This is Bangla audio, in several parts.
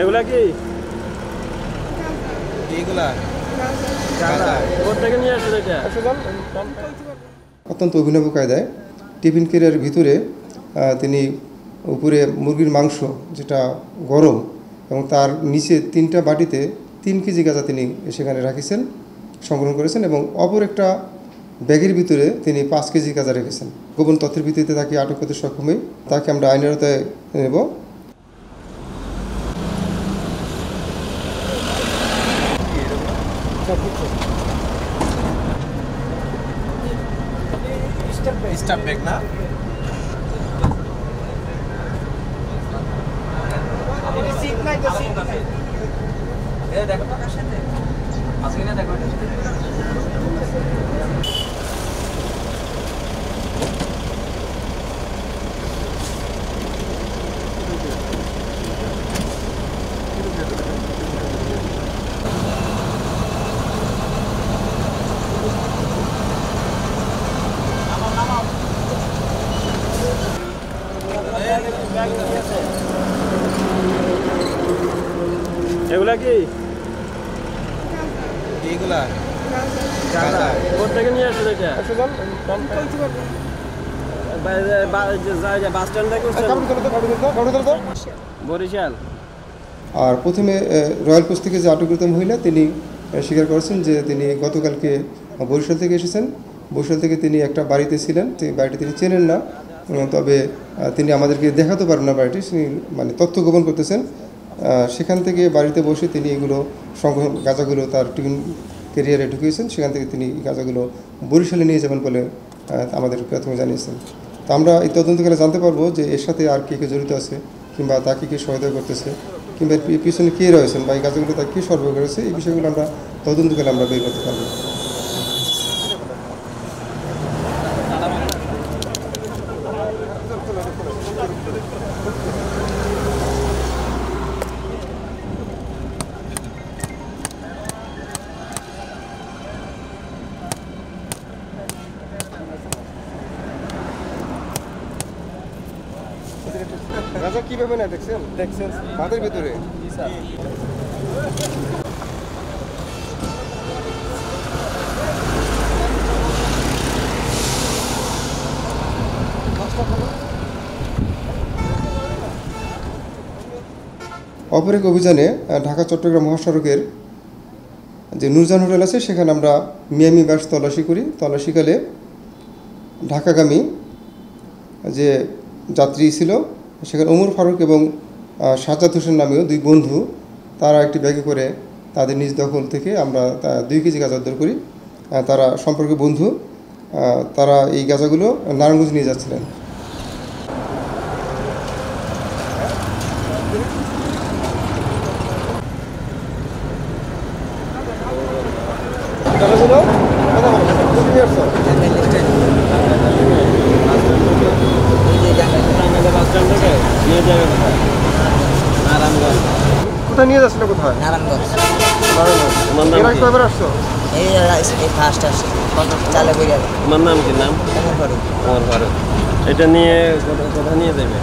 এগুলা কি এইগুলা কোথেকে নিয়ে আসলে এটা? অত্যন্ত অভিনব কায়দায় টিফিন ক্যারিয়ারের ভিতরে তিনি উপরে মুরগির মাংস যেটা গরম এবং তার নিচে 3টা বাটিতে 3 কেজি গাঁজা তিনি সেখানে রাখিছেন, সংগ্রহ করেছেন এবং অপর একটা ব্যাগের ভিতরে তিনি 5 কেজি গাঁজা রেখেছেন। গোপন তথ্যের ভিত্তিতে তাকে আটক করতে সক্ষম হই। তাকে আমরা আইনের আওতায় নেব। স্টাফ ব্যাগ না এগুলা কি এইগুলা কোথেকে নিয়ে আসলে এটা? বাস স্ট্যান্ড থেকে বরিশাল। আর প্রথমে রয়্যাল পোস্ট থেকে যে আটককৃত মহিলা তিনি স্বীকার করেছেন যে তিনি গতকালকে বরিশাল থেকে এসেছেন। বরিশাল থেকে তিনি একটা বাড়িতে ছিলেন, সেই বাড়িটি তিনি চেনেন না, তবে তিনি আমাদেরকে দেখাতে পারেন না বাড়িটি, মানে তথ্য গোপন করতেছেন। সেখান থেকে বাড়িতে বসে তিনি এগুলো সংগ্রহ গাঁজাগুলো তার টিফিন ক্যারিয়ারে ঢুকিয়েছেন। সেখান থেকে তিনি গাঁজাগুলো বরিশালে নিয়ে যাবেন বলে আমাদের প্রথমে জানিয়েছেন। তো আমরা এই তদন্তকালে জানতে পারবো যে এর সাথে আর কে কে জড়িত আছে, কিংবা তাকে কে সহায়তা করতেছে, কিংবা পিছনে কে রয়েছেন বা এই গাঁজাগুলো তাকে কে সরবরাহ করেছে, এই বিষয়গুলো আমরা তদন্তকালে আমরা বের করতে পারবো। গাঁজা কীভাবে না দেখছেন ভাতের ভিতরে অপর এক অভিযানে ঢাকা চট্টগ্রাম মহাসড়কের যে নুরজান হোটেল আছে সেখানে আমরা মিয়ামি বাস তল্লাশি করি। তল্লাশিকালে ঢাকাগামী যে যাত্রী ছিল সেখানে ওমর ফারুক এবং সাজ্জাদ হোসেন নামেও 2 বন্ধু, তারা একটি ব্যাগে করে তাদের নিজ দখল থেকে আমরা 2 কেজি গাঁজা উদ্ধার করি। তারা সম্পর্কে বন্ধু, তারা এই গাঁজাগুলো নারায়ণগঞ্জ নিয়ে যাচ্ছিলেন। কোথায় নিয়ে যাচ্ছিল? কোথায়? নারায়ণগঞ্জ। কয়বার আসছো? এই ফার্স্ট আসছে চালে বইয়া। তোমার নাম কি? নাম ওমর ফারুক। ওমর ফারুক। এটা নিয়ে কোথায় নিয়ে যাবে?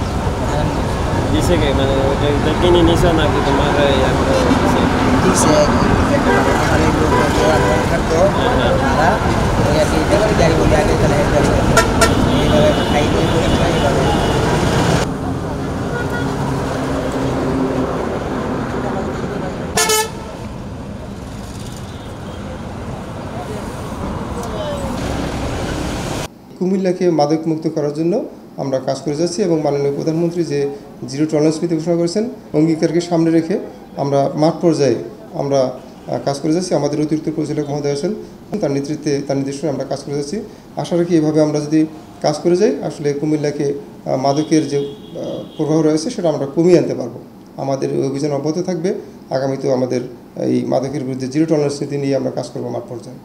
দিছে কে? মানে ওটা কিনে নিছো নাকি তোমার দিছে আমার এই লোক থাকতো তারা ওই আর কি গাড়ি বলে আগে তাহলে এইভাবে খাই দিয়ে এইভাবে কুমিল্লাকে মাদকমুক্ত করার জন্য আমরা কাজ করে যাচ্ছি এবং মাননীয় প্রধানমন্ত্রী যে জিরো টলারেন্স নীতি ঘোষণা করেছেন, অঙ্গীকারকে সামনে রেখে আমরা মাঠ পর্যায়ে আমরা কাজ করে যাচ্ছি। আমাদের অতিরিক্ত পরিচালক মহোদয় আছেন, তার নেতৃত্বে তার নির্দেশনে আমরা কাজ করে যাচ্ছি। আশা রাখি এভাবে আমরা যদি কাজ করে যাই আসলে কুমিল্লাকে মাদকের যে প্রভাব রয়েছে সেটা আমরা কমিয়ে আনতে পারবো। আমাদের অভিযান অব্যাহত থাকবে। আগামীতেও আমাদের এই মাদকের বিরুদ্ধে জিরো টলারেন্স নীতি নিয়ে আমরা কাজ করবো মাঠ পর্যায়ে।